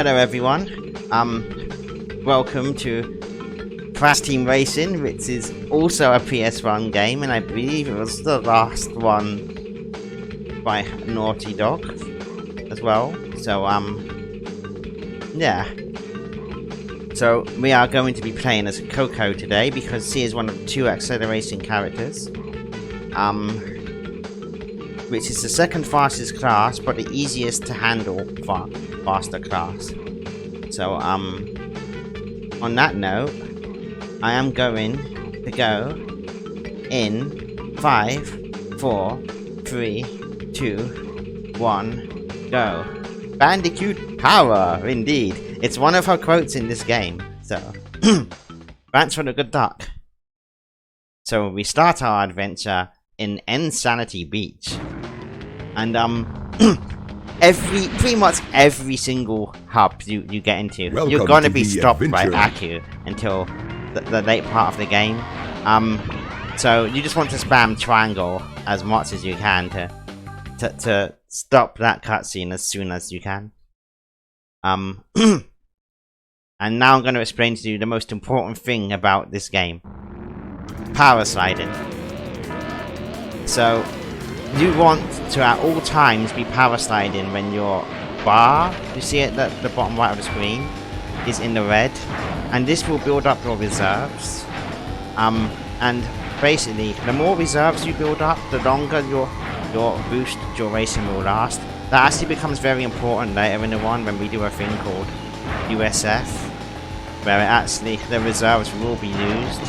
Hello everyone, welcome to Crash Team Racing, which is also a PS1 game, and I believe it was the last one by Naughty Dog as well. So yeah. So we are going to be playing as Coco today because she is one of two acceleration characters. Which is the second fastest class, but the easiest to handle faster class. So, on that note, I am going to go in 5, 4, 3, 2, 1, go. Bandicoot power, indeed. It's one of her quotes in this game, so thanks for the good duck. So we start our adventure in Insanity Beach. And pretty much every single hub you get into, you're gonna be stopped by Aku until the late part of the game. So you just want to spam triangle as much as you can to stop that cutscene as soon as you can. And now I'm gonna explain to you the most important thing about this game: power sliding. So you want to at all times be power sliding when your bar, you see it at the bottom right of the screen, is in the red, and this will build up your reserves. And basically, the more reserves you build up, the longer your boost duration will last. That actually becomes very important later in the one when we do a thing called USF, where the reserves will be used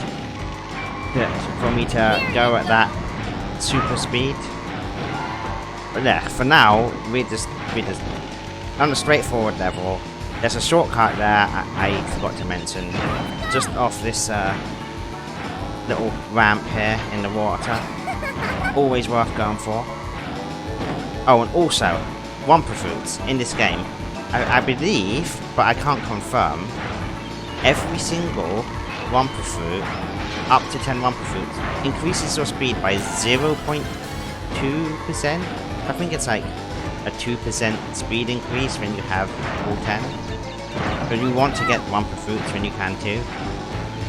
for me to go at that super speed. But yeah, for now, we just on a straightforward level. There's a shortcut there I forgot to mention, just off this little ramp here in the water. Always worth going for. Oh, and also, Wumpa Fruits in this game, I believe, but I can't confirm, every single Wumpa Fruit, up to 10 Wumpa Fruits, increases your speed by 0.2%. I think it's like a 2% speed increase when you have all 10. But you want to get Wumpa Fruits when you can too.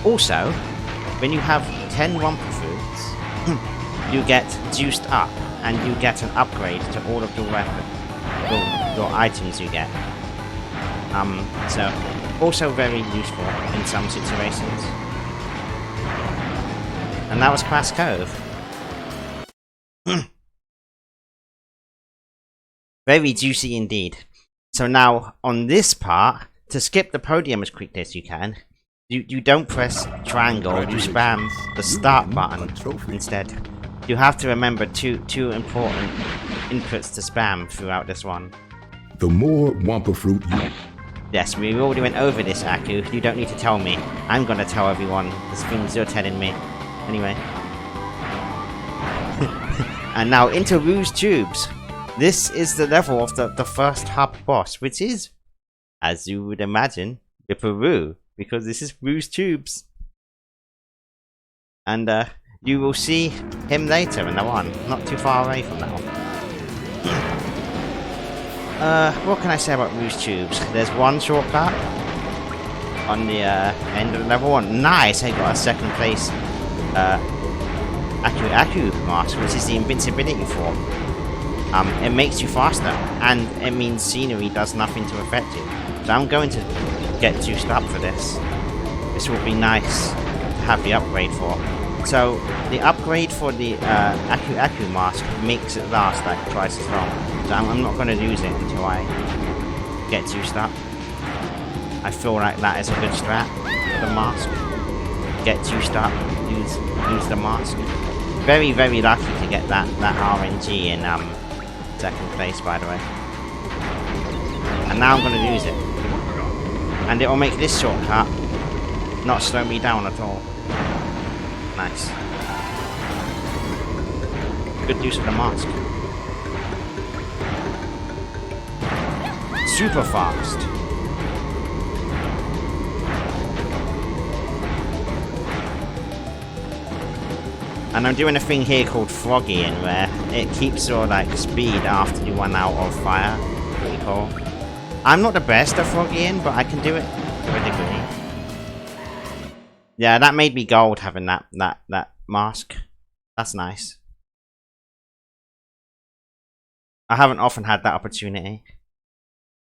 Also, when you have 10 Wumpa Fruits, you get juiced up and you get an upgrade to all of your your items you get. So also very useful in some situations. And that was Crash Cove. Very juicy indeed. So now, on this part, to skip the podium as quickly as you can, you don't press triangle, you spam the start button instead. You have to remember two important inputs to spam throughout this one. The more Wumpa Fruit you... Yes, we already went over this, Aku. You don't need to tell me. I'm gonna tell everyone the things you're telling me. Anyway. And now into Rouge Tubes. This is the level of the first hub boss, which is, as you would imagine, the Peru, because this is Rouge Tubes. And you will see him later in the one, not too far away from that one. What can I say about Rouge Tubes? There's one shortcut on the end of the level one. Nice, I got a second place Aku mask, which is the invincibility form. It makes you faster, and it means scenery does nothing to affect you. So I'm going to get juiced up for this. This will be nice to have the upgrade for. So the upgrade for the Aku mask makes it last like twice as long. So I'm not going to use it until I get juiced up. I feel like that is a good strat. The mask. Get juiced up. Use the mask. Very, very lucky to get that RNG in second place, by the way. And now I'm going to use it. And it will make this shortcut not slow me down at all. Nice. Good use of the mask. Super fast. And I'm doing a thing here called Froggying, where it keeps your like speed after you run out of fire. Pretty cool. I'm not the best at froggying, but I can do it to a degree. Yeah, that made me gold having that mask. That's nice. I haven't often had that opportunity.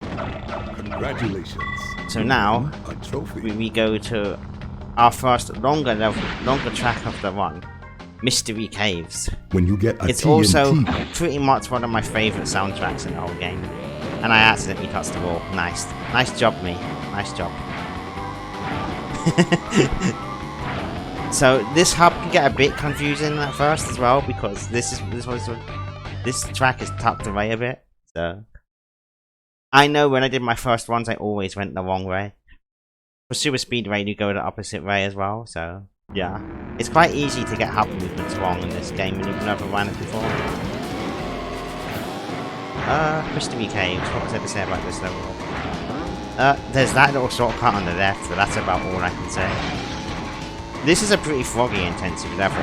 Congratulations. So now A trophy. we go to our first longer track of the run, Mystery Caves. When you get a It's TNT, also pretty much one of my favourite soundtracks in the whole game. And I accidentally touched the wall. Nice. Nice job, me. Nice job. So this hub can get a bit confusing at first as well, because this track is tucked away a bit. So I know when I did my first ones, I always went the wrong way. For Super Speedway, you go the opposite way as well. So yeah, it's quite easy to get hub movements wrong in this game when you've never ran it before. Mystery Caves, what was there to say about this level? There's that little shortcut on the left, but that's about all I can say. This is a pretty froggy intensive level,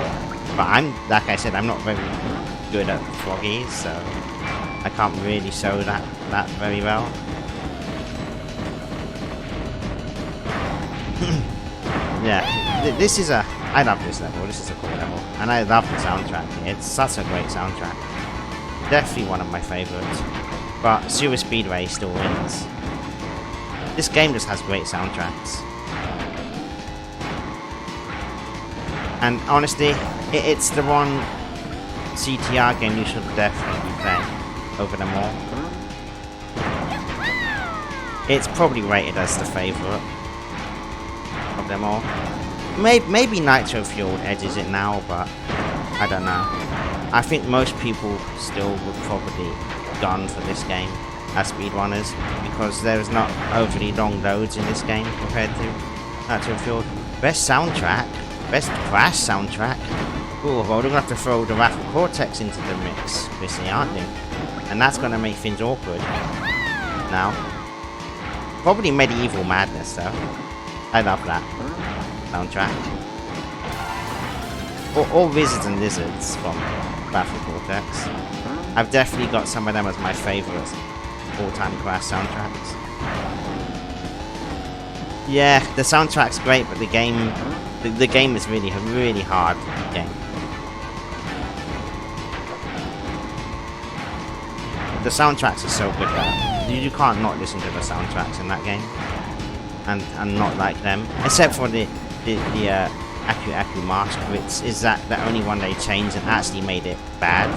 but like I said, I'm not very good at froggies, so I can't really show that very well. Yeah, this is I love this level, this is a cool level, and I love the soundtrack. It's such a great soundtrack. Definitely one of my favourites, but Super Speedway still wins. This game just has great soundtracks. And honestly, it's the one CTR game you should definitely play over them all. It's probably rated as the favourite of them all. Maybe Nitro Fueled edges it now, but I don't know. I think most people still would probably gun for this game as speedrunners, because there's not overly long loads in this game compared to Nitro Fueled. Best soundtrack? Best Crash soundtrack? Ooh, well, we're gonna have to throw the Raffle Cortex into the mix, Chrissy, aren't we? And that's gonna make things awkward. Now. Probably Medieval Madness, though. I love that soundtrack. Or Wizards and Lizards from Raffle Cortex. I've definitely got some of them as my favourite all-time Crash soundtracks. Yeah, the soundtrack's great, but the game is really hard game. The soundtracks are so good though. You can't not listen to the soundtracks in that game and not like them, except for the Aku Aku Mask, which is that the only one they changed and actually made it bad.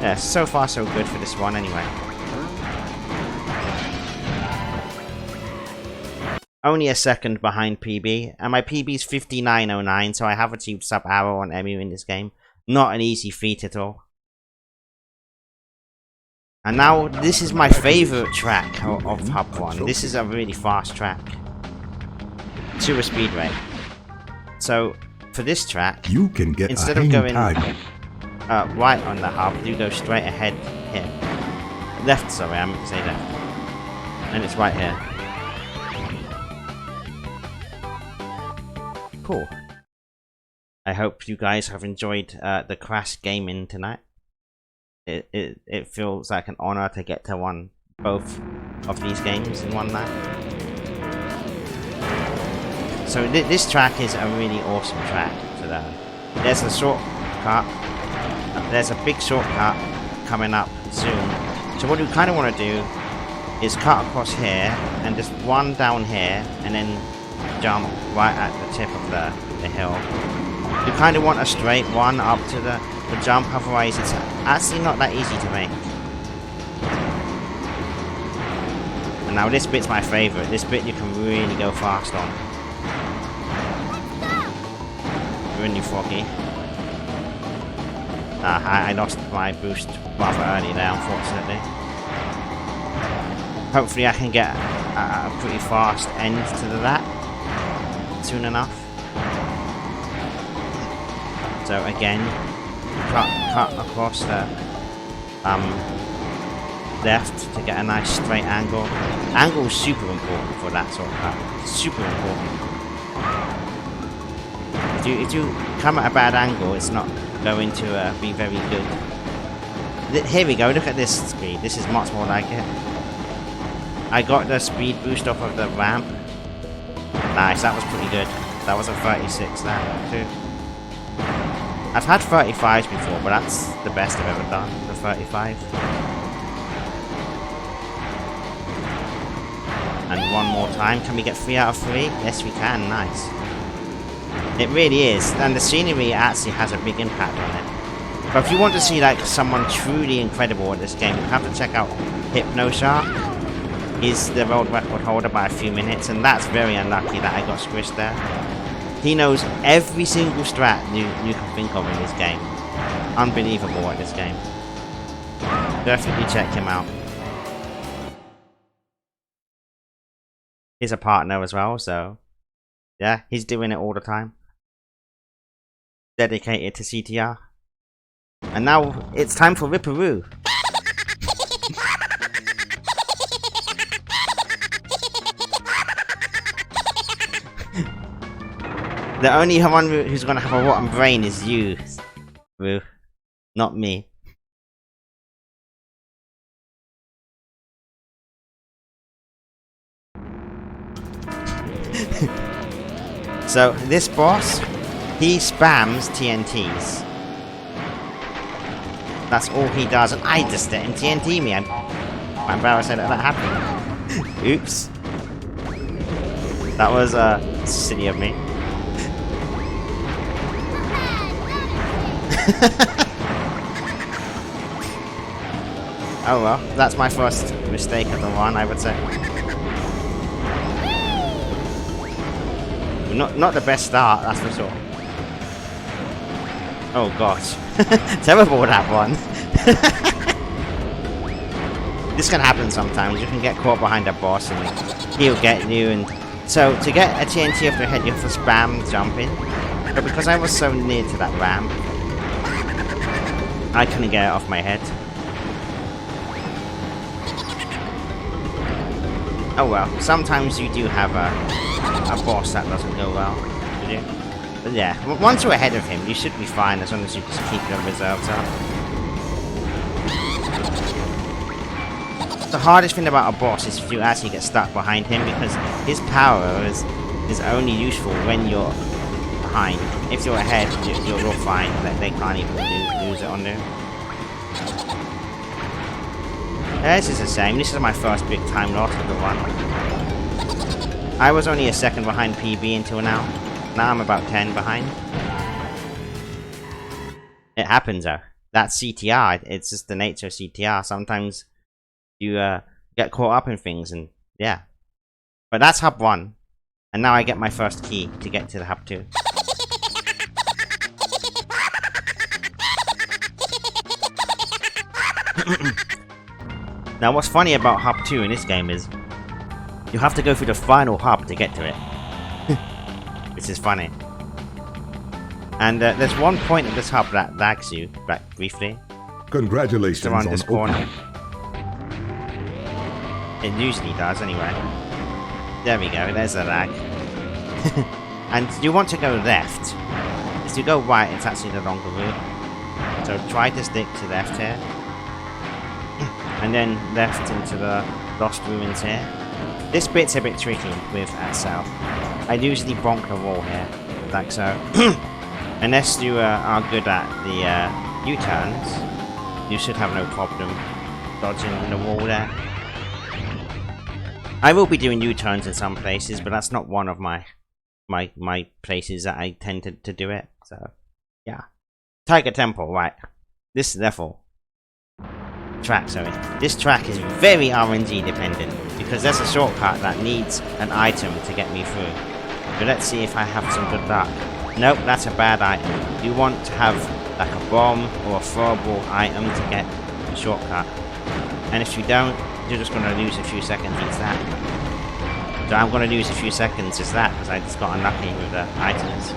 Yeah, so far so good for this one anyway. Only a second behind PB, and my PB is 5909, so I have achieved sub-hour on Emu in this game. Not an easy feat at all. And now, this is my favourite track of Hub 1. This is a really fast track. Super Speedway. So, for this track, you can get instead of going right on the hub, you go straight ahead here. Left, sorry, I meant to say left. And it's right here. Cool. I hope you guys have enjoyed the Crash gaming tonight. It feels like an honor to get to run both of these games in one night. So this track is a really awesome track to learn. There's a shortcut. There's a big shortcut coming up soon. So what you kind of want to do is cut across here and just run down here and then jump right at the tip of the hill. You kind of want a straight one up to the jump, otherwise it's actually not that easy to make. And now this bit's my favourite. This bit you can really go fast on. Really foggy. I lost my boost rather early there, unfortunately. Hopefully I can get a pretty fast end to that soon enough. So again, cut across the left to get a nice straight angle. Angle is super important for that sort of cut. Super important. If you come at a bad angle, it's not going to be very good. Here we go, look at this speed. This is much more like it. I got the speed boost off of the ramp. Nice, that was pretty good. That was a 36, that too. I've had 35s before, but that's the best I've ever done, the 35. And one more time. Can we get 3 out of 3? Yes, we can. Nice. It really is. And the scenery actually has a big impact on it. But if you want to see like someone truly incredible at this game, you have to check out HypnoShark. He's the world record holder by a few minutes, and that's very unlucky that I got squished there. He knows every single strat you can think of in this game. Unbelievable at this game. Definitely check him out. He's a partner as well, so yeah, he's doing it all the time. Dedicated to CTR. And now it's time for Ripperoo. The only one who's gonna have a rotten brain is you, Roo. Not me. So, this boss, he spams TNTs. That's all he does, and I just let him TNT me. I'm embarrassed that that happened. Oops. That was silly of me. Oh well, that's my first mistake of the run, I would say. Not the best start, that's for sure. Oh gosh. Terrible that one. This can happen sometimes. You can get caught behind a boss and he'll get you. And so to get a TNT off your head, you have to spam jumping. But because I was so near to that ramp, I couldn't get it off my head. Oh well, sometimes you do have a boss that doesn't go well, do you? But yeah, once you're ahead of him, you should be fine as long as you just keep your reserves up. The hardest thing about a boss is if you actually get stuck behind him, because his power is only useful when you're behind. If you're ahead, you're fine. They can't even lose it on you. This is the same. This is my first big time loss of the run. I was only a second behind PB until now. Now I'm about 10 behind. It happens though. That's CTR. It's just the nature of CTR. Sometimes you get caught up in things, and yeah. But that's hub 1. And now I get my first key to get to the hub 2. Now what's funny about hub 2 in this game is you have to go through the final hub to get to it. Which is funny. And there's one point of this hub that lags you, back briefly. Congratulations Around on this corner. opening. It usually does anyway. There we go, there's a lag. And you want to go left. If you go right, it's actually the longer route. So try to stick to left here. And then left into the Lost Ruins here. This bit's a bit tricky with South. I usually bonk the wall here, like so. Unless you are good at the U-turns, you should have no problem dodging the wall there. I will be doing U-turns in some places, but that's not one of my places that I tend to do it. So, yeah. Tiger Temple, right. This level. Track, sorry. This track is very RNG dependent, because there's a shortcut that needs an item to get me through. But let's see if I have some good luck. Nope, that's a bad item. You want to have like a bomb or a throwable item to get a shortcut. And if you don't, you're just going to lose a few seconds each that. So I'm going to lose a few seconds just that, because I just got unlucky with the items.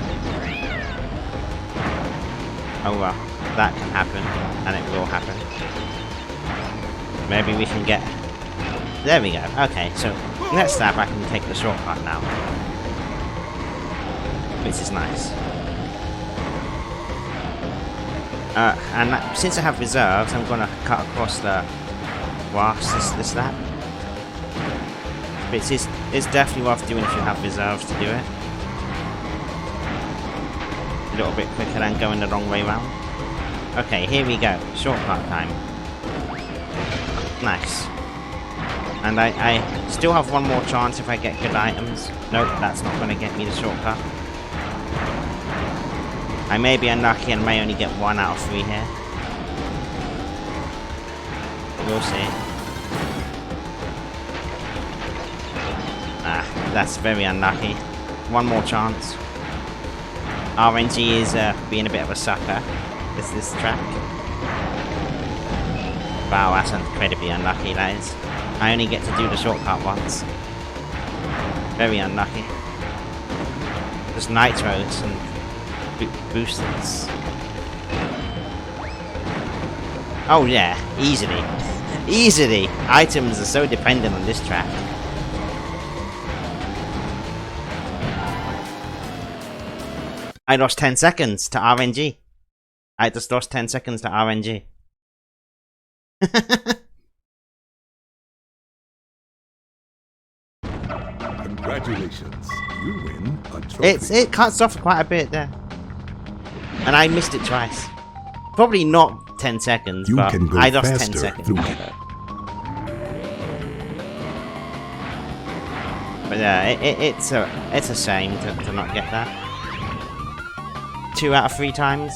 Oh well, that can happen, and it will happen. Maybe we can get... There we go. Okay, so next lap I can take the shortcut now. Which is nice. Since I have reserves, I'm gonna cut across the grass this lap. But it's definitely worth doing if you have reserves to do it. A little bit quicker than going the long way round. Okay, here we go. Shortcut time. Nice. And I still have one more chance if I get good items. Nope, that's not going to get me the shortcut. I may be unlucky and may only get 1 out of 3 here. We'll see. Ah, that's very unlucky. One more chance. RNG is being a bit of a sucker. This track. Wow, that's incredibly unlucky, that is. I only get to do the shortcut once. Very unlucky. Just nitros and boosters. Oh yeah, easily. Easily! Items are so dependent on this track. I lost 10 seconds to RNG. I just lost 10 seconds to RNG. Congratulations, you win a trophy. It cuts off quite a bit there. And I missed it twice. Probably not 10 seconds, but I lost 10 seconds. But yeah, it's a shame to not get that. 2 out of 3 times.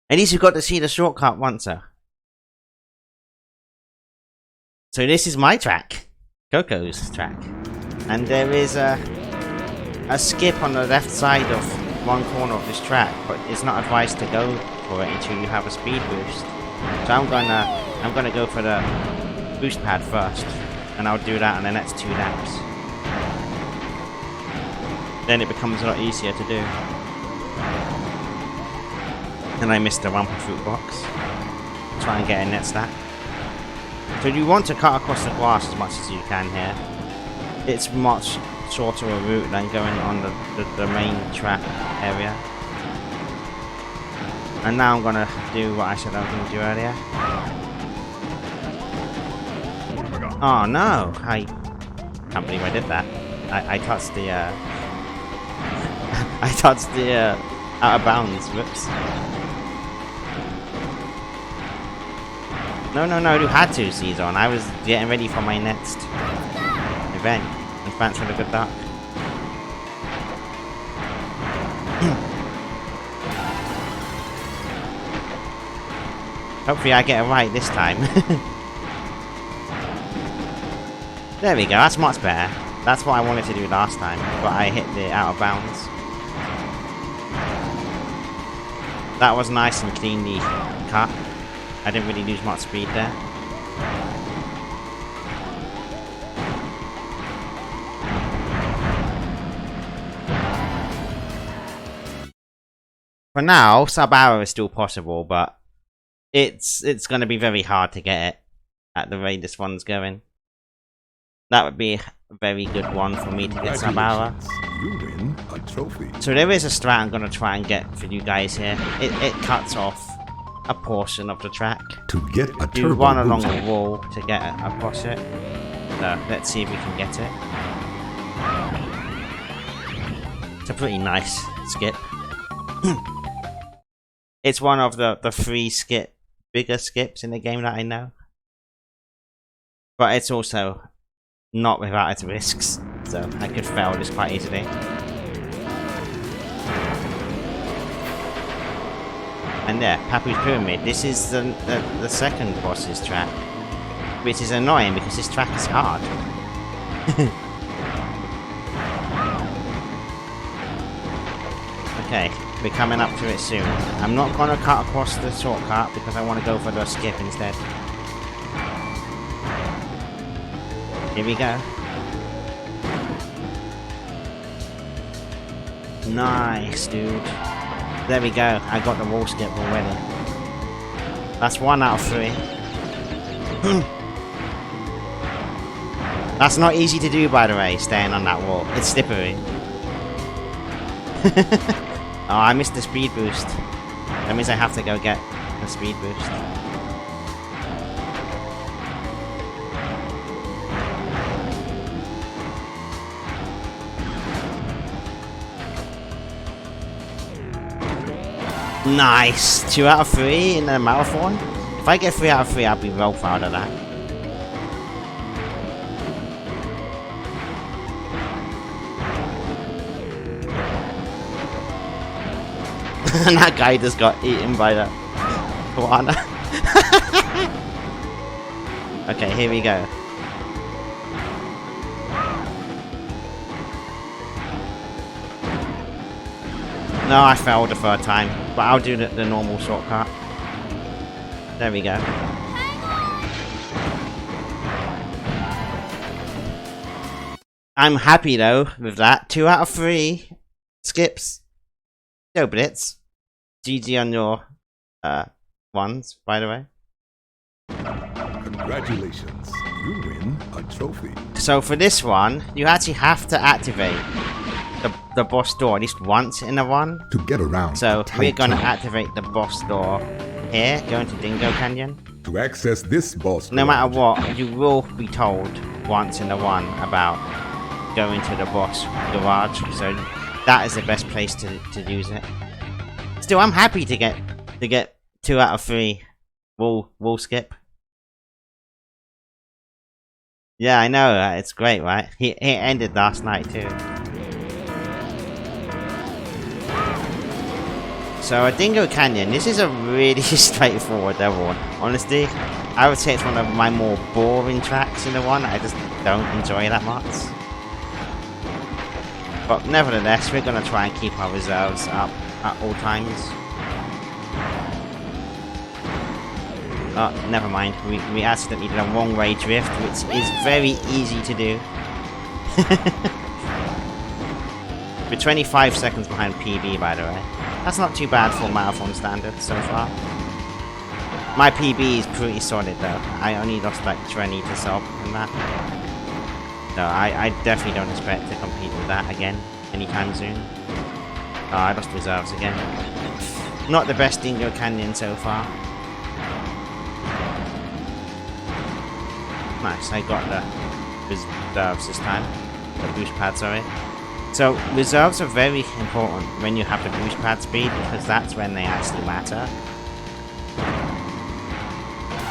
At least you got to see the shortcut once, though. So this is my track. Coco's track. And there is a skip on the left side of one corner of this track, but it's not advised to go for it until you have a speed boost. So I'm gonna go for the boost pad first. And I'll do that on the next 2 laps. Then it becomes a lot easier to do. And I missed the Wampa fruit box. Try and get a net stack. So you want to cut across the grass as much as you can here. It's much shorter a route than going on the main track area. And now I'm gonna do what I said I was gonna do earlier. Oh no! I can't believe I did that. I touched the I touched the out of bounds. Whoops. No, you had to, Season. I was getting ready for my next event. And thanks for the good luck. Hopefully I get it right this time. There we go, that's much better. That's what I wanted to do last time, but I hit the out of bounds. That was nice and cleanly cut. I didn't really lose much speed there. For now, sub-hour is still possible, but it's going to be very hard to get it at the rate this one's going. That would be a very good one for me to get sub-hour. You win a trophy. So there is a strat I'm going to try and get for you guys here. It cuts off a portion of the track. To get a you turbo run along boost. the wall to get across it. So let's see if we can get it. It's a pretty nice skip. It's one of the 3 bigger skips in the game that I know. But it's also not without its risks, so I could fail this quite easily. And there, Papus Pyramid. This is the second boss's track, which is annoying because this track is hard. Okay, we're coming up to it soon. I'm not gonna cut across the shortcut because I want to go for the skip instead. Here we go. Nice, dude. There we go. I got the wall skip already. That's 1 out of 3. That's not easy to do, by the way, staying on that wall. It's slippery. Oh, I missed the speed boost. That means I have to go get a speed boost. Nice! 2 out of 3 in a marathon? If I get 3 out of 3, I'll be real proud of that. And that guy just got eaten by the piranha. Okay, here we go. No, I failed the 3rd time, but I'll do the normal shortcut. There we go. I'm happy though with that. 2 out of 3 skips. Go Blitz. GG on your ones, by the way. Congratulations. You win a trophy. So for this one, you actually have to activate the boss door at least once in a run. To get around. So we're gonna activate the boss door here, go into Dingo Canyon. To access this boss No matter garage, what, you will be told once in a run about going to the boss garage. So that is the best place to use it. Still, I'm happy to get 2 out of 3 wall skip. Yeah, I know, it's great, right? It ended last night too. So, a Dingo Canyon, this is a really straightforward level. Honestly, I would say it's one of my more boring tracks in the one. I just don't enjoy that much. But nevertheless, we're going to try and keep our reserves up at all times. Oh, never mind. We accidentally did a wrong way drift, which is very easy to do. We're 25 seconds behind PB, by the way. That's not too bad for marathon standards so far. My PB is pretty solid though. I only lost like 20 to sub in that. No, I definitely don't expect to compete with that again anytime soon. Oh, I lost reserves again. Not the best Dingo Canyon so far. Nice, I got the reserves this time. The boost pad, sorry. So, reserves are very important when you have the boost pad speed, because that's when they actually matter.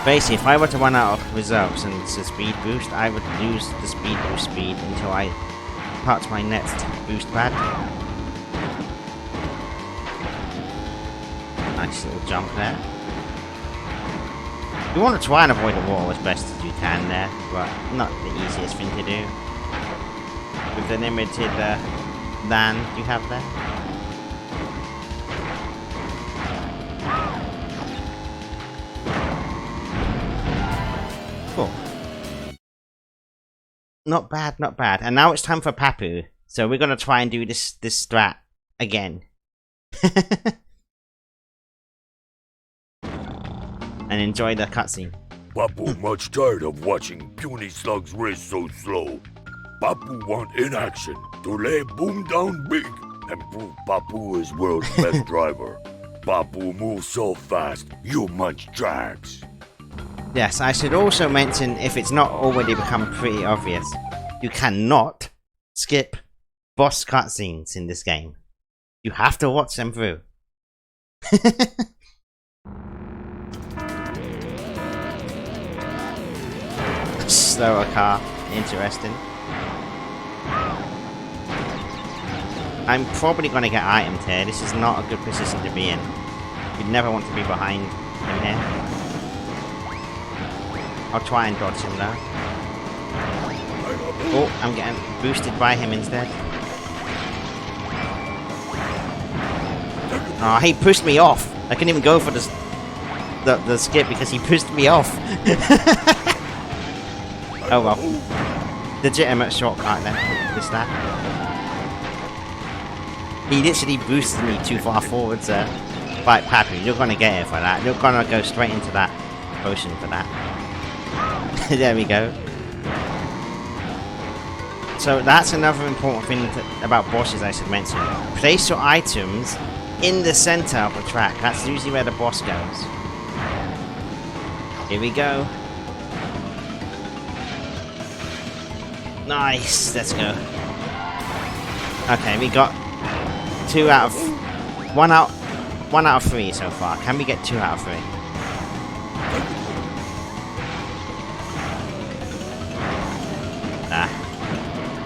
Basically, if I were to run out of reserves and it's a speed boost, I would lose the speed boost speed until I touch my next boost pad. Nice little jump there. You want to try and avoid the wall as best as you can there, but not the easiest thing to do. With the limited land you have there. Cool. Not bad, not bad. And now it's time for Papu. So we're gonna try and do this strat again. And enjoy the cutscene. Papu much tired of watching puny slugs race so slow. Papu want in action to lay boom down big and prove Papu is world's best driver. Papu moves so fast, you munch tracks. Yes, I should also mention, if it's not already become pretty obvious, you cannot skip boss cutscenes in this game. You have to watch them through. Slower car, interesting. I'm probably going to get items here. This is not a good position to be in. You'd never want to be behind him here. I'll try and dodge him though. Oh, I'm getting boosted by him instead. Oh, he pushed me off. I couldn't even go for the skip because he pushed me off. Oh well. Legitimate shortcut then. This that. He literally boosted me too far forward, sir. Right, Papu, you're gonna get it for that. You're gonna go straight into that potion for that. There we go. So that's another important thing about bosses I should mention. Place your items in the center of the track. That's usually where the boss goes. Here we go. Nice, let's go. Okay, we got 1 out of 3 so far. Can we get 2 out of 3? Ah.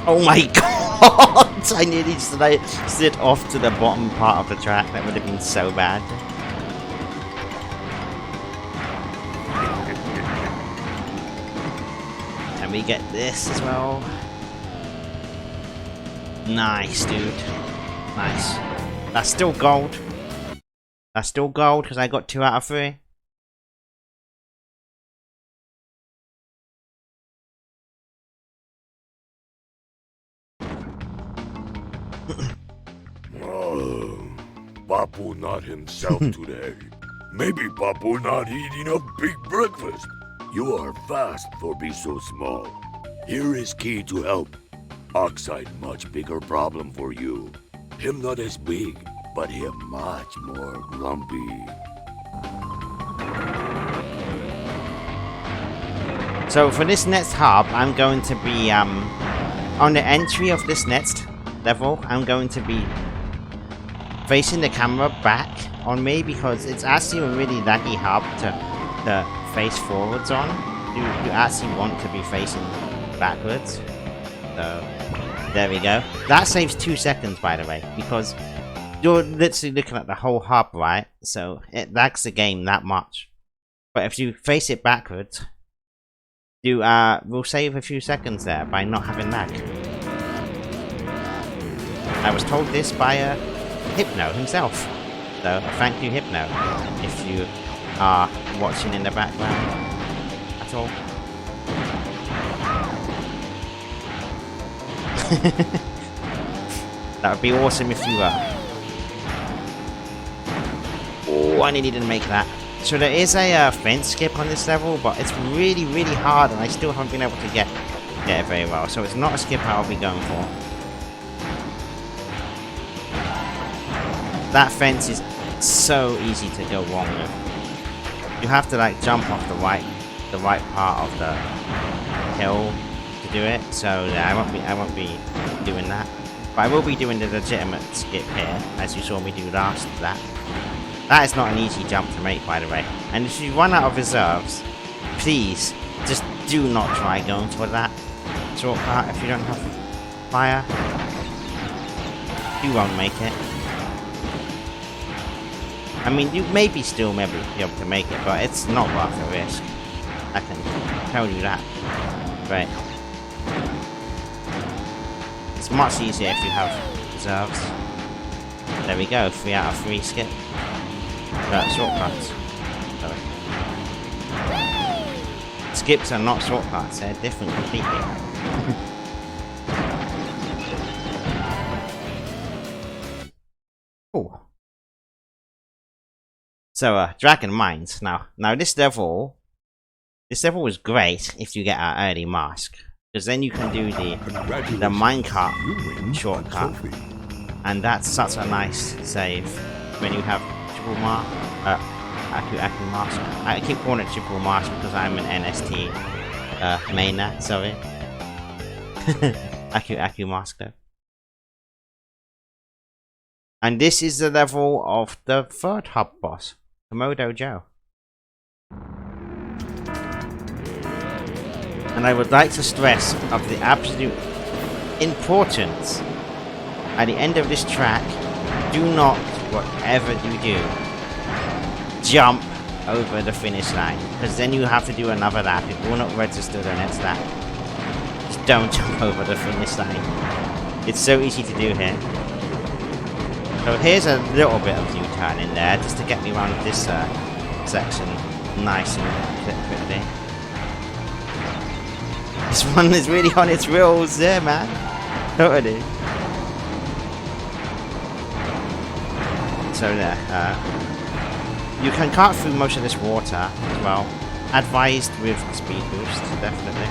Oh my god! I nearly slid off to the bottom part of the track. That would have been so bad. Can we get this as well? Nice, dude. Nice. That's still gold. That's still gold because I got 2 out of 3. Oh, Papu not himself today. Maybe Papu not eating a big breakfast. You are fast for be so small. Here is key to help. Oxide much bigger problem for you. Him not as big, but him much more grumpy. So for this next hub, I'm going to be on the entry of this next level. I'm going to be facing the camera back on me because it's actually a really laggy hub to face forwards on. You actually want to be facing backwards. So there we go. That saves 2 seconds, by the way, because you're literally looking at the whole hub, right? So it lags the game that much. But if you face it backwards, you will save a few seconds there by not having lag. I was told this by Hypno himself. So thank you, Hypno, if you are watching in the background at all. That would be awesome if you were. Oh, I nearly didn't make that. So there is a fence skip on this level, but it's really, really hard, and I still haven't been able to get it very well. So it's not a skip I'll be going for. That fence is so easy to go wrong with. You have to like jump off the right part of the hill to do it. So yeah, I won't be doing that. But I will be doing the legitimate skip here, as you saw me do last. That is not an easy jump to make, by the way. And if you run out of reserves, please just do not try going for that shortcut if you don't have fire. You won't make it. I mean, you maybe still be able to make it, but it's not worth the risk. I can tell you that. Right. It's much easier if you have reserves. There we go, 3 out of 3 skip. Shortcuts. Sorry. Skips are not shortcuts, they're different completely. Oh. So, Dragon Mines. Now this level is great if you get an early mask, because then you can do the minecart shortcut, and that's such a nice save when you have triple mask. Aku mask. I keep calling it triple mask because I'm an NST mainer. Sorry. Aku mask though. And this is the level of the 3rd hub boss, Komodo Joe. And I would like to stress of the absolute importance at the end of this track, do not, whatever you do, jump over the finish line, because then you have to do another lap. It will not register the next lap. Just don't jump over the finish line. It's so easy to do here. So here's a little bit of U-turn in there, just to get me around this section nice and quickly. This one is really on its wheels there, man. Totally. So there, you can cut through most of this water as well. Advised with speed boost, definitely.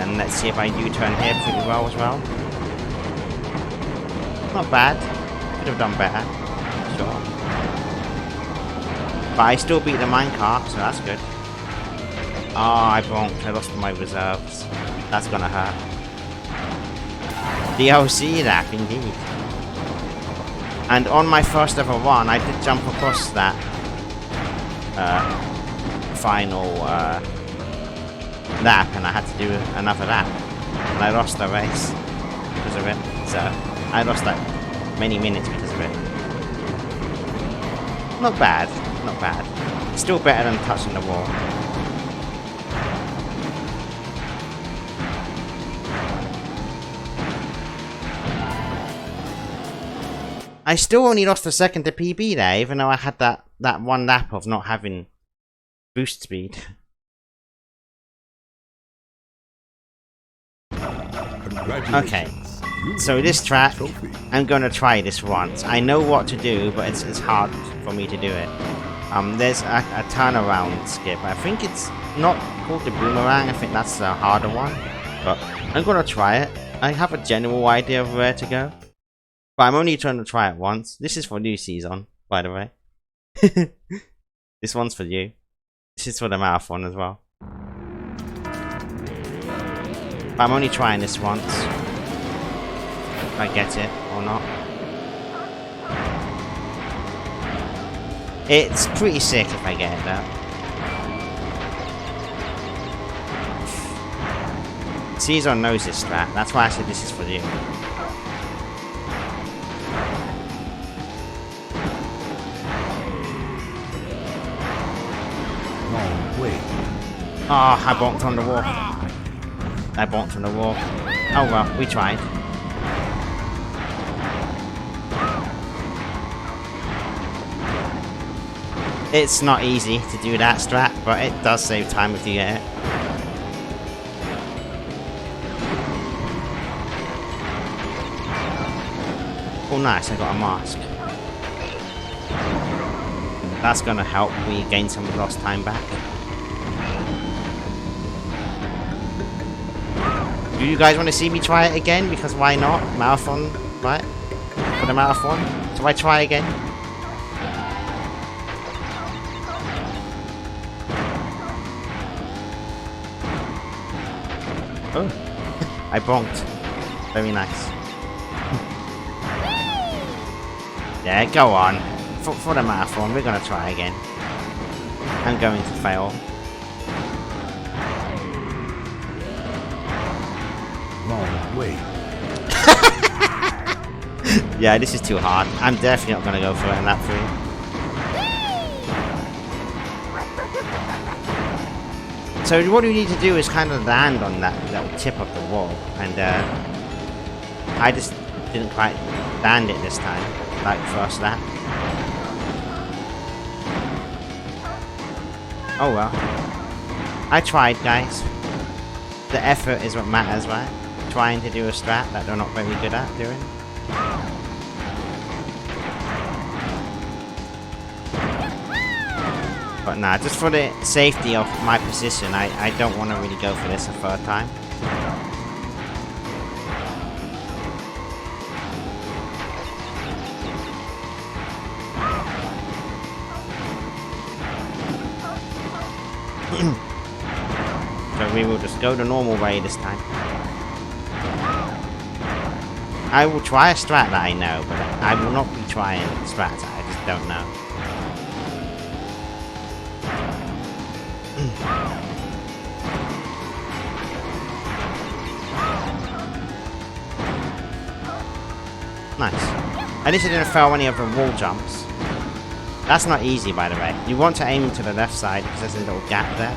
And let's see if I U-turn here pretty well as well. Not bad. have done better. Sure. But I still beat the minecart, so that's good. Oh, I bonked. I lost my reserves. That's gonna hurt. DLC lap, indeed. And on my first ever run, I did jump across that final lap, and I had to do another lap. And I lost the race because of it. So, I lost like many minutes because of it. Not bad. Not bad. Still better than touching the wall. I still only lost a second to PB there, even though I had that one lap of not having boost speed. Okay, so this track, I'm gonna try this once. I know what to do, but it's hard for me to do it. There's a turnaround skip. I think it's not called the boomerang. I think that's the harder one. But I'm gonna try it. I have a general idea of where to go. But I'm only trying to try it once. This is for new season, by the way. This one's for you. This is for the marathon as well. But I'm only trying this once. If I get it or not. It's pretty sick if I get it though. Season knows this strat. That's why I said this is for you. Oh, I bonked on the wall. I bonked on the wall. Oh well, we tried. It's not easy to do that strat, but it does save time if you get it. Oh nice, I got a mask. That's gonna help me gain some lost time back. Do you guys want to see me try it again? Because why not? Marathon, right? For the marathon. So I try again. Oh. I bonked. Very nice. Yeah, go on. For the marathon, we're gonna try again. I'm going to fail. Wait. Yeah, this is too hard. I'm definitely not gonna go for it in lap 3. So what you need to do is kind of land on that little tip of the wall, and I just didn't quite land it this time, like first lap. Oh well. I tried, guys. The effort is what matters, right? Trying to do a strat that they're not very good at doing. But nah, just for the safety of my position, I don't want to really go for this a third time. So we will just go the normal way this time. I will try a strat that I know, but I will not be trying strats that I just don't know. Nice. At least I didn't fail any of the wall jumps. That's not easy, by the way. You want to aim to the left side because there's a little gap there.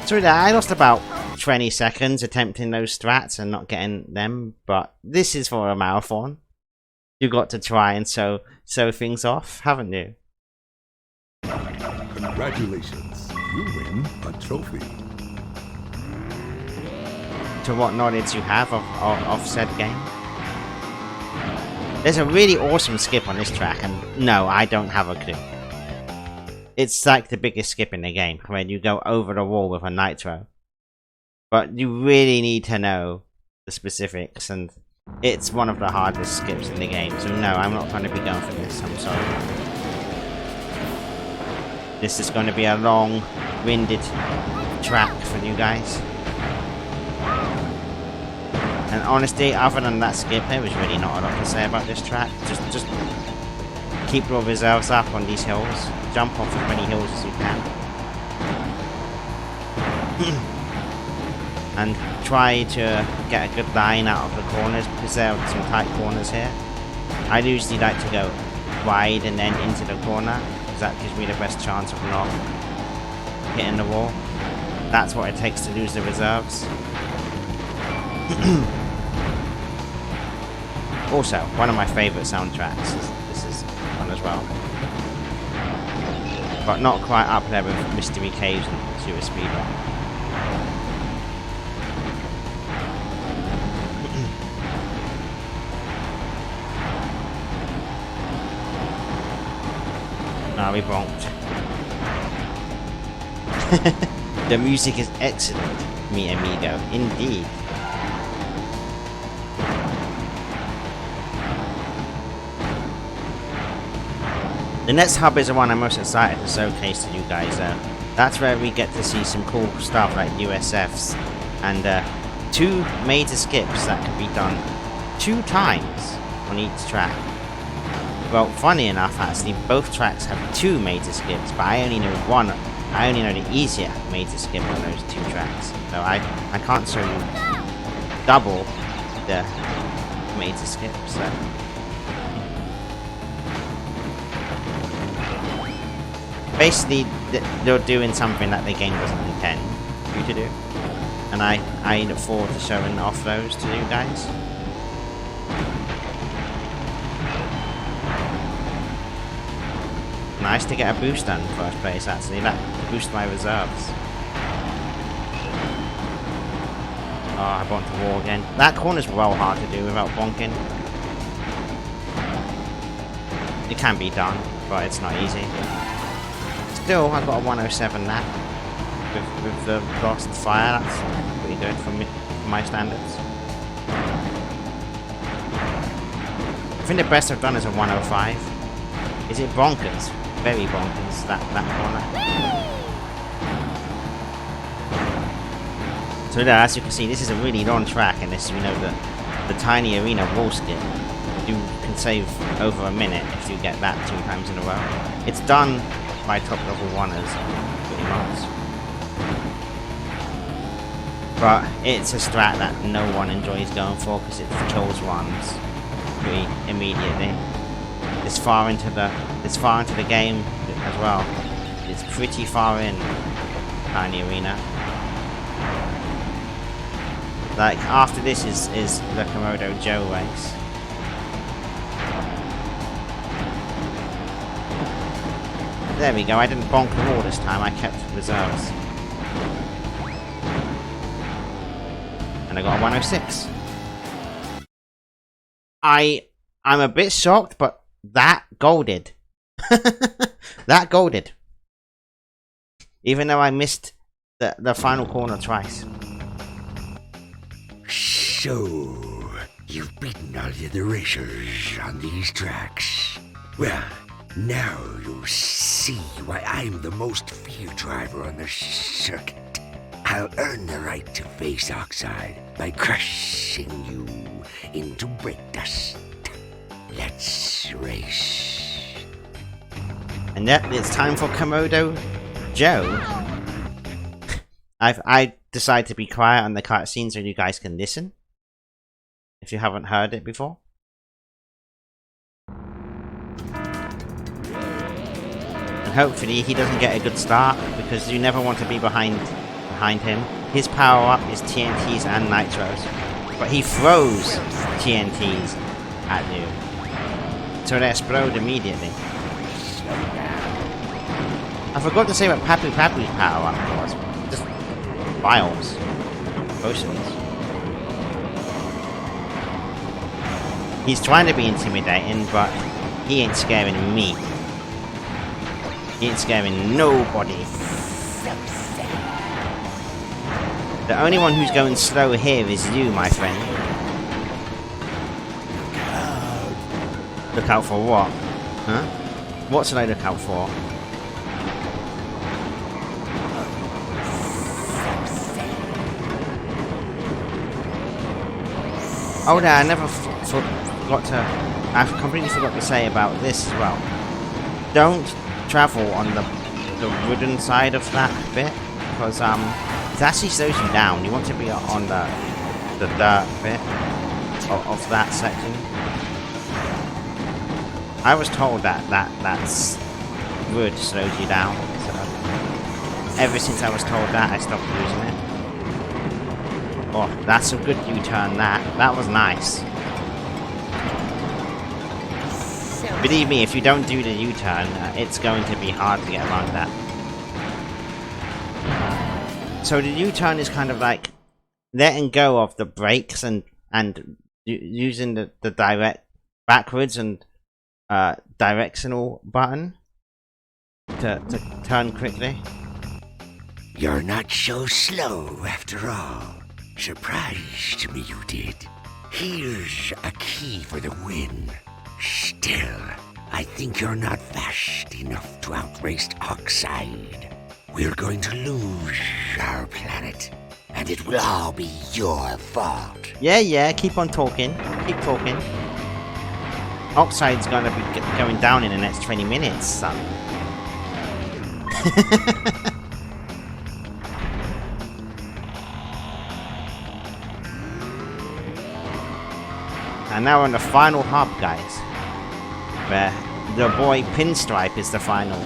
Through that, I lost about 20 seconds attempting those strats and not getting them, but this is for a marathon. You got to try and sew things off, haven't you? Congratulations, you win a trophy. To what knowledge you have of said game. There's a really awesome skip on this track, and no, I don't have a clue. It's like the biggest skip in the game, when you go over the wall with a nitro. But you really need to know the specifics, and it's one of the hardest skips in the game. So no, I'm not going to be going for this, I'm sorry. This is going to be a long-winded track for you guys. And honestly, other than that skip, there was really not a lot to say about this track. Just keep your reserves up on these hills. Jump off as many hills as you can. And try to get a good line out of the corners, because there are some tight corners here. I usually like to go wide and then into the corner, because that gives me the best chance of not hitting the wall. That's what it takes to lose the reserves. Also, one of my favourite soundtracks this is one as well. But not quite up there with Mystery Caves and Super Speedrun. No, we bonked. The music is excellent, mi amigo. Indeed. The next hub is the one I'm most excited to showcase to you guys. That's where we get to see some cool stuff like USFs and 2 major skips that can be done 2 times on each track. Well, funny enough, actually, both tracks have 2 major skips, but I only know one. I only know the easier major skip on those 2 tracks, so I can't show you double the major skips. So. Basically, they're doing something that the game doesn't intend you to do, and I look forward to showing off those to you guys. Nice to get a boost on first place, actually. That boosts my reserves. Oh, I bonked the wall again. That corner's well hard to do without bonking. It can be done, but it's not easy. Still, I got a 107 that with the blast and fire. That's pretty good for my standards. I think the best I've done is a 105. Is it bonkers? Very bonkers, that corner. So there, as you can see, this is a really long track, and this, you know, the tiny arena wall skip. You can save over a minute if you get that 2 times in a row. It's done by top level 1ers, pretty much. But it's a strat that no one enjoys going for, because it kills ones pretty immediately. It's far into the game as well. It's pretty far in tiny arena. Like after this is the Komodo Joe race. There we go. I didn't bonk the wall this time. I kept reserves, and I got a 106. I'm a bit shocked, but that golded. That golded. Even though I missed the final corner twice. So, you've beaten all the other racers on these tracks. Well, now you'll see why I'm the most feared driver on the circuit. I'll earn the right to face Oxide by crushing you into brake dust. Let's race. And yep, it's time for Komodo Joe. I decided to be quiet on the cutscene so you guys can listen, if you haven't heard it before. And hopefully he doesn't get a good start, because you never want to be behind him. His power up is TNTs and nitros, but he throws TNTs at you, so they explode immediately. I forgot to say what Papus power up was. Just vials. Potions. He's trying to be intimidating, but he ain't scaring me. It's scaring nobody. The only one who's going slow here is you, my friend. Look out for what? Huh? What should I look out for? Oh, yeah, I never forgot to... I completely forgot to say about this as well. Don't travel on the wooden side of that bit, because it actually slows you down. You want to be on the dirt bit of that section. I was told that's wood slows you down. So ever since I was told that, I stopped using it. Oh, that's a good U-turn. That was nice. Believe me, if you don't do the U-turn, it's going to be hard to get around that. So the U-turn is kind of like letting go of the brakes and using the direct backwards and directional button to turn quickly. You're not so slow after all. Surprised me you did. Here's a key for the win. Still, I think you're not fast enough to outrace Oxide. We're going to lose our planet, and it will all be your fault. Yeah, keep on talking. Keep talking. Oxide's gonna be going down in the next 20 minutes, son. And now we're on the final hub, guys. Where the boy Pinstripe is the final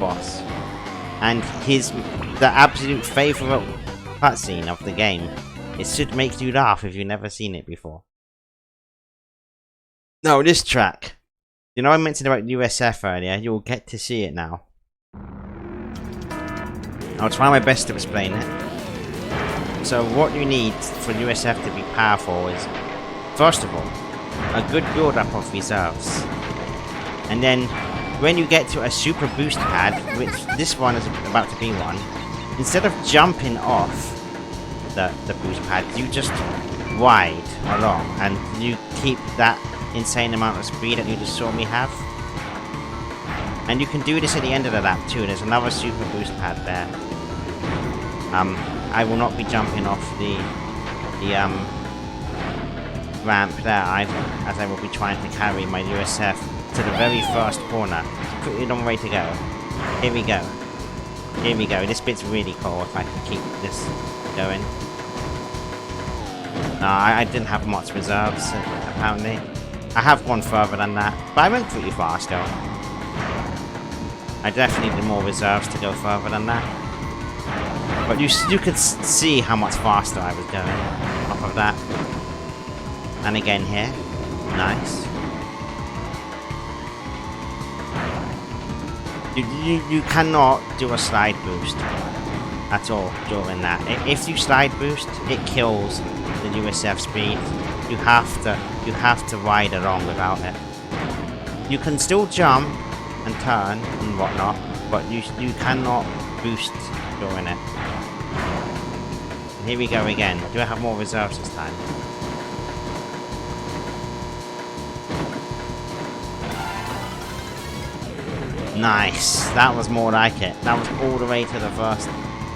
boss. And the absolute favourite cutscene of the game. It should make you laugh if you've never seen it before. No, this track. You know I mentioned about USF earlier, you'll get to see it now. I'll try my best to explain it. So what you need for USF to be powerful is, first of all, a good build-up of reserves. And then, when you get to a super boost pad, which this one is about to be one, instead of jumping off the boost pad, you just ride along, and you keep that insane amount of speed that you just saw me have. And you can do this at the end of the lap too. There's another super boost pad there. I will not be jumping off the ramp there either, as I will be trying to carry my USF to the very first corner. It's a pretty long way to go. Here we go. Here we go. This bit's really cool if I can keep this going. No, I didn't have much reserves, apparently. I have gone further than that, but I went pretty fast though. I definitely needed more reserves to go further than that. But you could see how much faster I was going off of that. And again here. Nice. You cannot do a slide boost at all during that. If you slide boost, it kills the USF speed. You have to ride along without it. You can still jump and turn and whatnot, but you cannot boost during it. And here we go again. Do I have more reserves this time? Nice. That was more like it. That was all the way to the first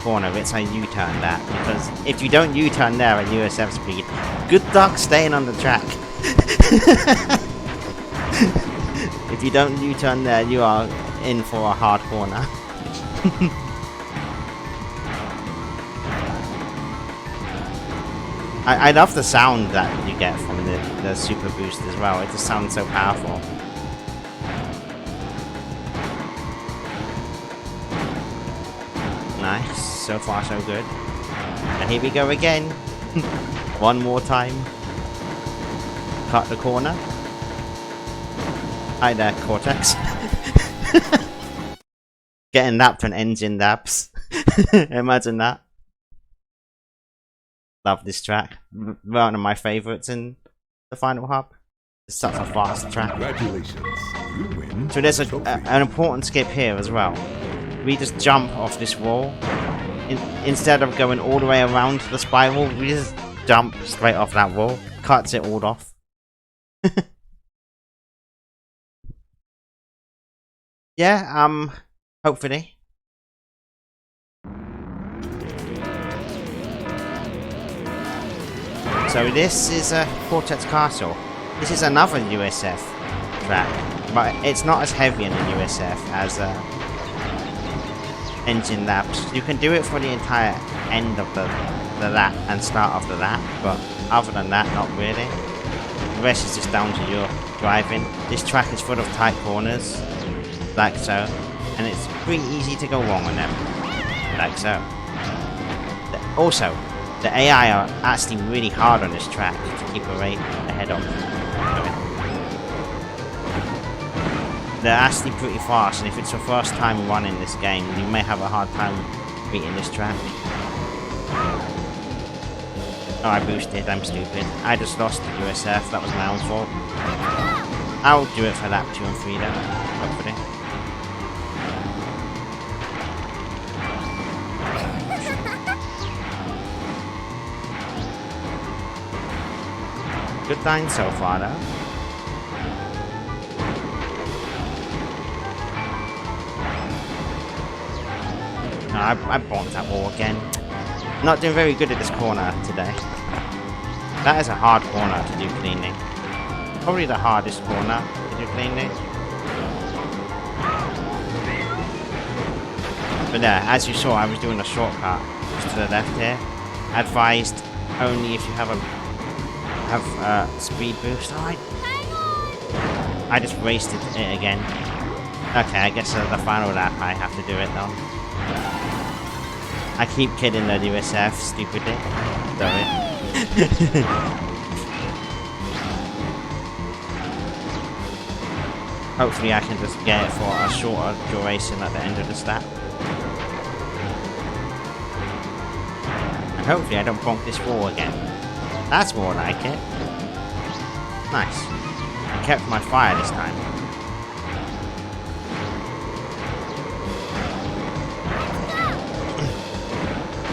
corner. It's a U-turn that, because if you don't U-turn there at USF speed, good luck staying on the track. If you don't U-turn there, you are in for a hard corner. I love the sound that you get from the super boost as well. It just sounds so powerful. Nice. So far so good. And here we go again. One more time. Cut the corner. Hi there, Cortex. Getting lapped on engine laps. Imagine that. Love this track. One of my favourites in the final hub. It's such a fast track. Congratulations. You win. So there's trophy. an important skip here as well. We just jump off this wall. Instead of going all the way around the spiral, we just jump straight off that wall. Cuts it all off. Yeah, hopefully. So this is Quartet's Castle. This is another USF track, but it's not as heavy in the USF as engine laps. You can do it for the entire end of the lap and start of the lap, but other than that, not really. The rest is just down to your driving. This track is full of tight corners, like so, and it's pretty easy to go wrong on them, like so. Also, the AI are actually really hard on this track to keep away ahead of. They're actually pretty fast, and if it's your first time running this game, you may have a hard time beating this track. Oh, I boosted, I'm stupid. I just lost the USF, that was my own fault. I'll do it for lap 2 and 3 though, hopefully. Good line so far though. No, I bonked that wall again. Not doing very good at this corner today. That is a hard corner to do cleaning. Probably the hardest corner to do cleaning. But yeah, as you saw, I was doing a shortcut just to the left here. Advised only if you have speed boost. Oh, I just wasted it again. Okay, I guess the final lap I have to do it though. I keep kidding the USF stupidly. Sorry. Hopefully I can just get it for a shorter duration at the end of the lap. And hopefully I don't bonk this wall again. That's more like it. Nice. I kept my fire this time.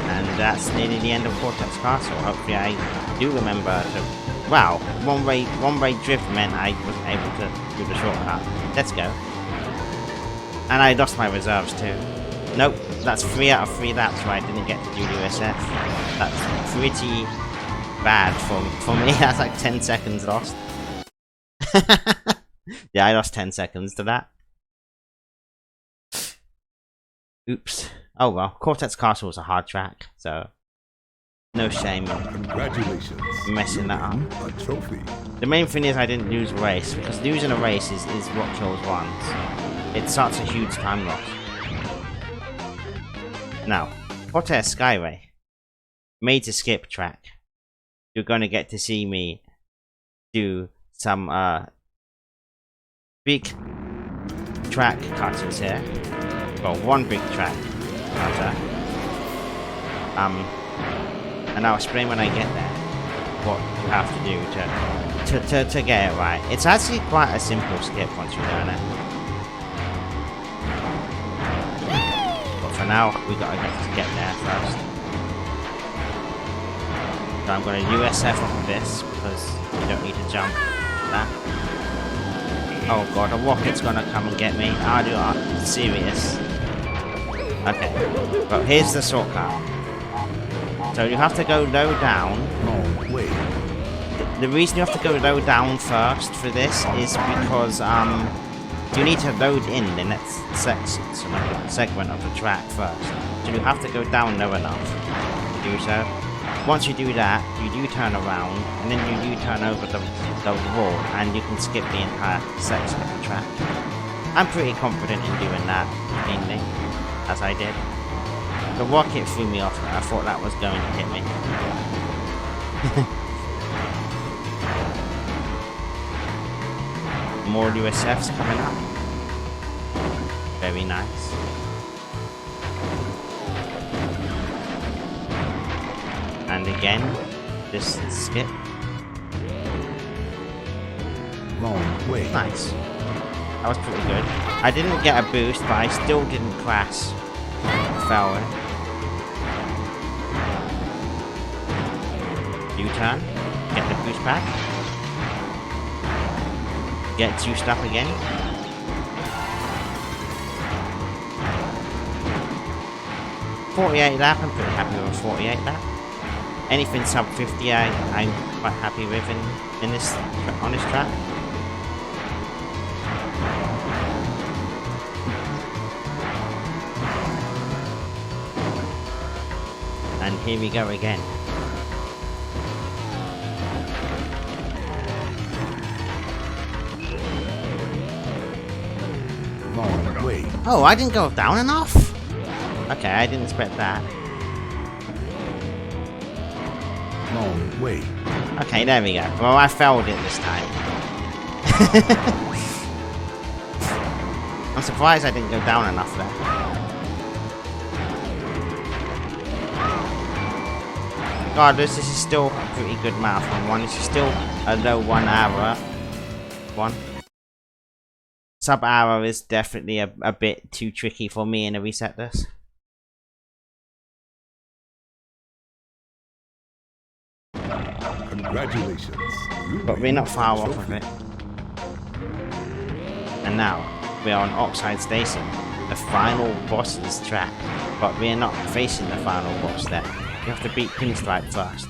And that's nearly the end of Quartet's Castle. Hopefully I do remember to... Wow, one-way drift meant I was able to do the shortcut. Let's go. And I lost my reserves too. Nope, that's 3 out of 3 laps where I didn't get to do USF. That's pretty bad for me. That's like 10 seconds lost. Yeah, I lost 10 seconds to that. Oops. Oh well, Quartet's Castle was a hard track, so no shame in Congratulations. messing that up. A trophy. The main thing is I didn't lose a race, because losing a race is what kills runs. It's such a huge time loss. Now, Quartet Skyway. Made to skip track. You're going to get to see me do some big track cutters here. Well, one big track cutter. And I'll explain when I get there what you have to do to get it right. It's actually quite a simple skip once you learn it. But for now, we gotta get there first. So I'm gonna USF off this because you don't need to jump that. Oh god, a rocket's gonna come and get me. Are you serious? Okay, well here's the shortcut. So you have to go low down. Oh, wait. The reason you have to go low down first for this is because you need to load in the next segment of the track first. So you have to go down low enough to do so. Once you do that, you do turn around, and then you do turn over the wall, and you can skip the entire section of the track. I'm pretty confident in doing that, mainly, as I did. The rocket threw me off, I thought that was going to hit me. More USFs coming up. Very nice. And again, this skip. Wrong way. Nice. That was pretty good. I didn't get a boost, but I still didn't crash. Fell in. U-turn. Get the boost back. Get juiced up again. .48 lap, I'm pretty happy with a 48 lap. Anything sub 50 I'm quite happy with in this on this track. And here we go again. Wrong way. Oh, I didn't go down enough? Okay, I didn't expect that. Wrong way. Okay, there we go. Well, I failed it this time. I'm surprised I didn't go down enough there. Regardless, this is still a pretty good marathon one. This is still a low 1 hour one. Sub hour is definitely a bit too tricky for me in a reset this. Congratulations. But we're not far off of it. And now, we're on Oxide Station, the final boss's track. But we're not facing the final boss there. You have to beat Pinstripe first.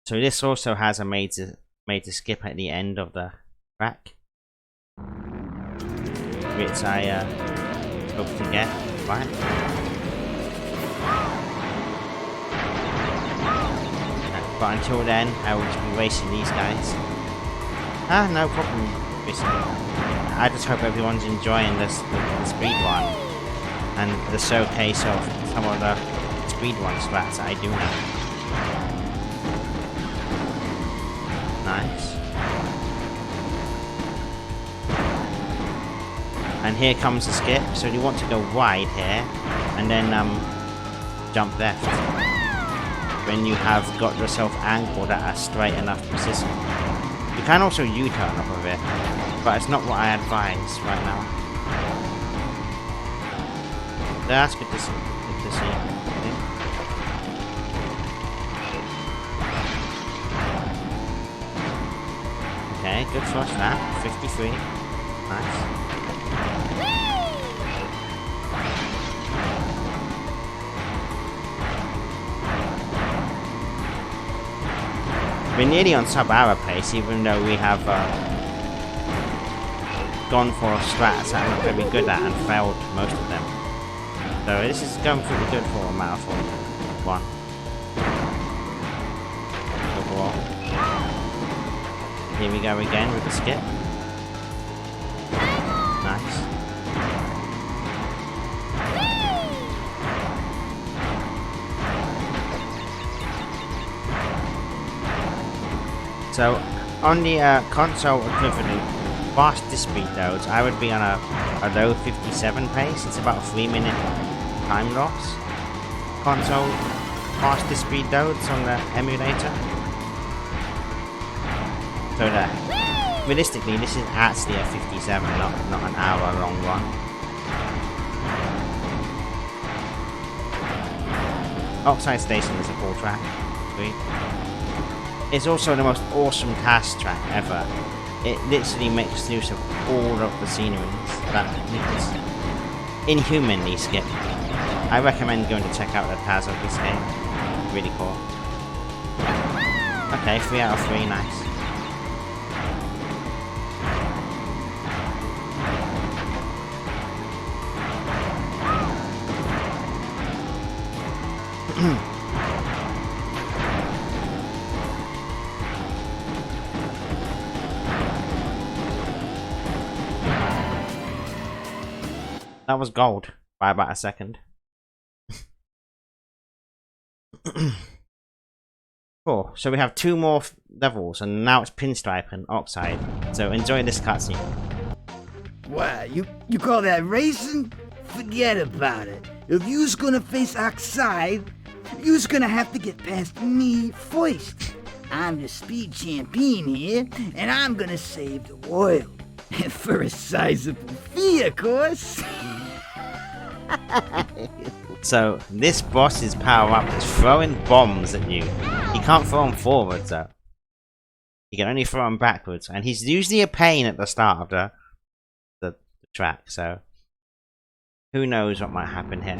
So this also has a major skip at the end of the track. Which I hope to get, right? But until then, I will just be racing these guys. No problem racing. I just hope everyone's enjoying the speedrun and the showcase of some of the speedrun strats that I do now. Nice. And here comes the skip, so you want to go wide here and then jump left when you have got yourself angled at a straight enough position. You can also U-turn off of it, but it's not what I advise right now. That's good to see. Good to see. Okay, good first lap. 53. Nice. We're nearly on sub-hour pace, even though we have gone for strats that I'm not very good at and failed most of them. So this is going pretty good for a marathon one. Overall. Here we go again with the skip. Nice. So, on the console equivalent faster speed nodes, I would be on a low 57 pace. It's about a 3-minute time loss. Console faster speed nodes on the emulator. So that, realistically, this is actually a 57, not an hour long one. Oxide Station is a cool track. Sweet. It's also the most awesome task track ever. It literally makes use of all of the sceneries that you can inhumanly skip. I recommend going to check out the TAS of this game. Really cool. Okay, 3 out of 3, nice. That was gold by about a second. Cool. So we have 2 more levels, and now it's Pinstripe and Oxide. So enjoy this cutscene. What, you call that racing? Forget about it. If you's gonna face Oxide, you's gonna have to get past me first. I'm the speed champion here, and I'm gonna save the world. For a sizable fee, of course. So, this boss's power-up is throwing bombs at you. He can't throw them forwards, though. He can only throw them backwards, and he's usually a pain at the start of the track, so... who knows what might happen here.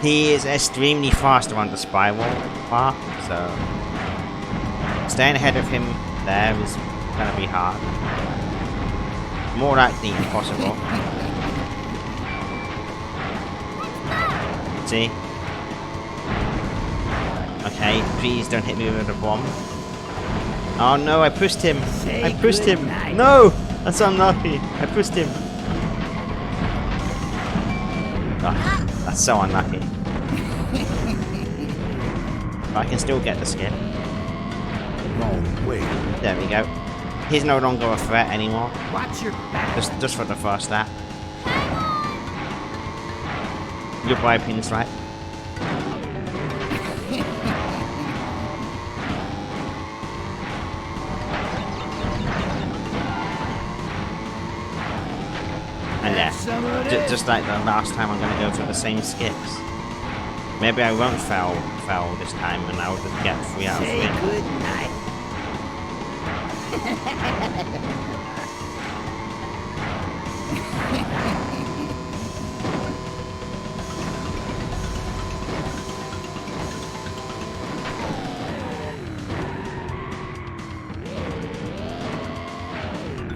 He is extremely faster on the spiral part, so... staying ahead of him there is gonna be hard. More likely impossible. See? Okay, please don't hit me with a bomb. Oh no, I pushed him! I pushed him! No! That's unlucky! I pushed him! Oh, that's so unlucky. But I can still get the skip. Wrong way. There we go. He's no longer a threat anymore. Watch your back. Just for the first lap. Goodbye, Pinstripe. And yeah, just like the last time, I'm gonna go for the same skips. Maybe I won't fail this time, and I'll just get 3 out of 3. Say good night.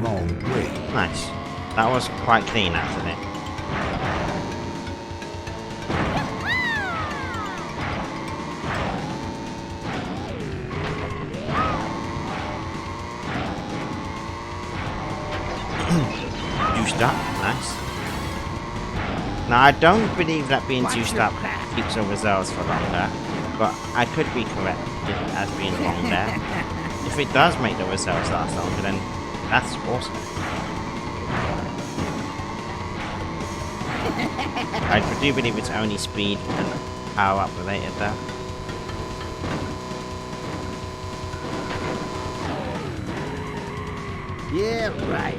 Wrong way. Nice. That was quite clean, actually. Juiced up, nice. Now I don't believe that being juiced up keeps your reserves for longer, but I could be correct as being wrong there. If it does make the reserves last longer, then that's awesome. I do believe it's only speed and power up related though. Yeah, right.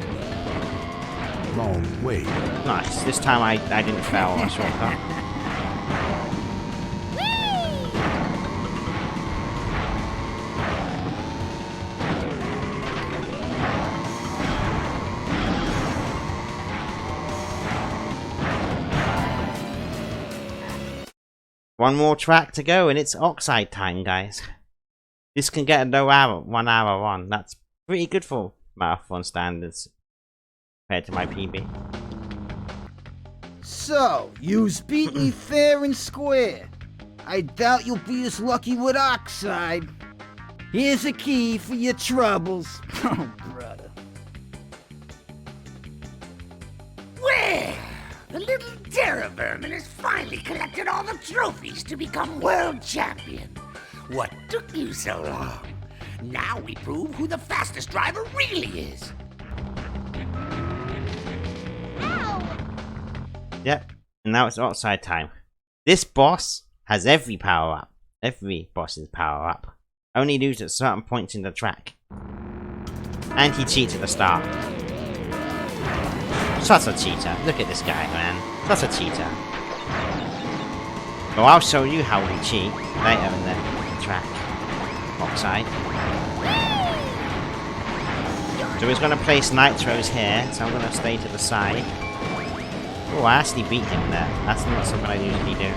Wrong way. Nice. This time I didn't fail on a shortcut. One more track to go and it's Oxide time, guys. This can get a low hour, 1 hour on. That's pretty good for marathon standards compared to my PB. So, you's beat me fair and square. I doubt you'll be as lucky with Oxide. Here's a key for your troubles. Oh, brother. Well, the little terror vermin has finally collected all the trophies to become world champion. What took you so long? Now we prove who the fastest driver really is. Yep, and now it's Oxide time. This boss has every power up. Every boss's power up. Only lose at certain points in the track. And he cheats at the start. Such a cheater. Look at this guy, man. Such a cheater. Well, I'll show you how we cheat later in the track. Oxide. So he's going to place nitros here, so I'm going to stay to the side. Oh, I actually beat him there. That's not something I usually do.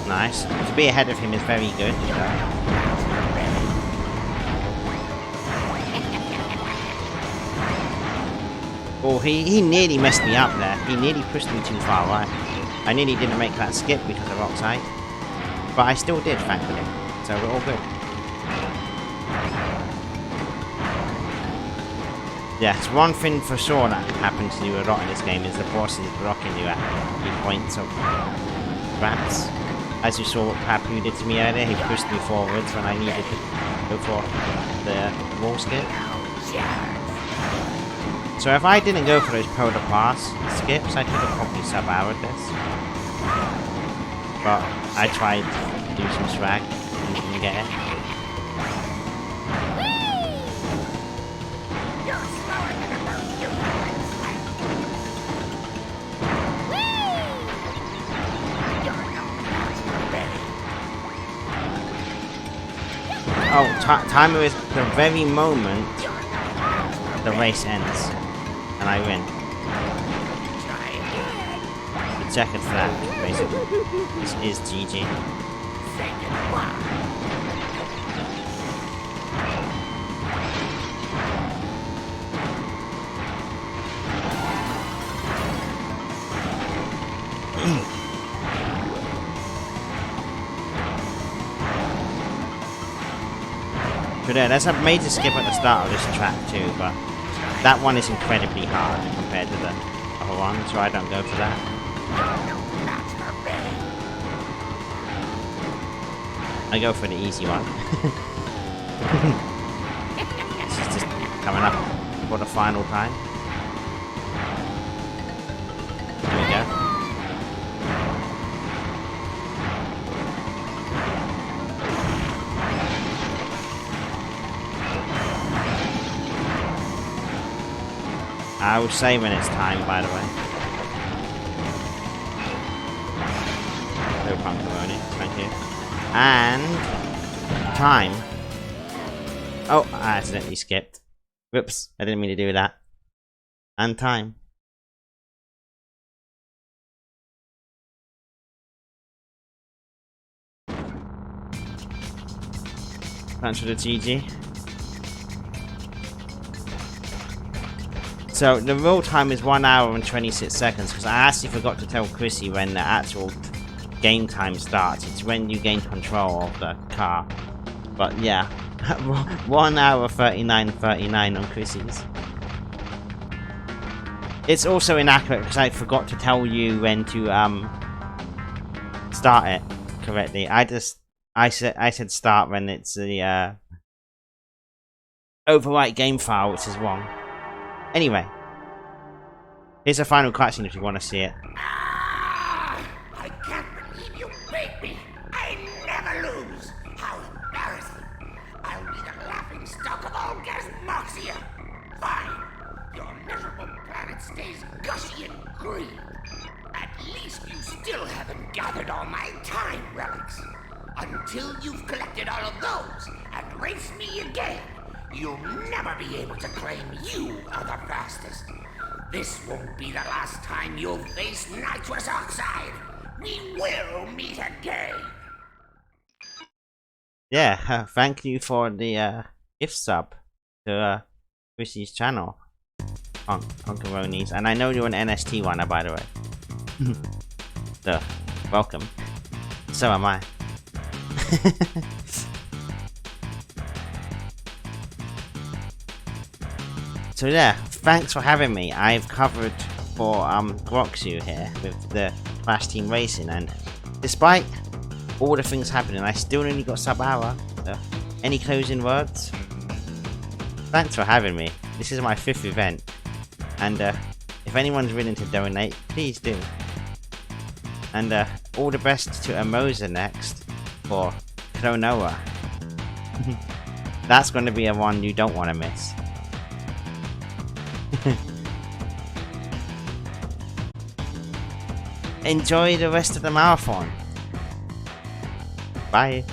Nice. To be ahead of him is very good. Oh, he nearly messed me up there. He nearly pushed me too far right. I nearly didn't make that skip because of Oxide. But I still did, thankfully. So we're all good. Yes, one thing for sure that happens to you a lot in this game is the boss is blocking you at key points of ramps. As you saw what Papu did to me earlier, he pushed me forwards when I needed to go for the wall skip. So if I didn't go for those polar pass skips, I could have probably sub-hour'd this. But I tried to do some swag and didn't get it. Oh, timer is the very moment the race ends, and I win. The checkered flag, basically. This is GG. But there's a major skip at the start of this track too, but that one is incredibly hard compared to the other one, so I don't go for that. I go for the easy one. This is just coming up for the final time. There we go. I will say when it's time, by the way. No punkaroni, thank you. And time. Oh, I accidentally skipped. Whoops, I didn't mean to do that. And time. Thanks for the GG. So the real time is 1 hour and 26 seconds because I actually forgot to tell Chrissy when the actual game time starts. It's when you gain control of the car. But yeah, 1 hour 39:39 on Chrissy's. It's also inaccurate because I forgot to tell you when to start it correctly. I said start when it's the overwrite game file, which is wrong. Anyway, here's a final cutscene if you want to see it. I can't believe you beat me. I never lose. How embarrassing. I'll be the laughing stock of all Gasmoxia. Fine. Your miserable planet stays gushy and green. At least you still haven't gathered all my time relics. Until you've collected all of those and raced me again, you'll never be able to claim you are the fastest. This won't be the last time you'll face nitrous oxide. We will meet again. Yeah, thank you for the gift sub to Chrissy's channel, Punkaronis. And I know you're an NST runner, by the way. So, welcome. So am I. So yeah, thanks for having me. I've covered for Groxu here with the Flash Team Racing, and despite all the things happening, I still only got sub-hour. So, any closing words? Thanks for having me. This is my 5th event, and if anyone's willing to donate, please do. And all the best to Amosa next for Klonoa. That's going to be a one you don't want to miss. Enjoy the rest of the marathon. Bye.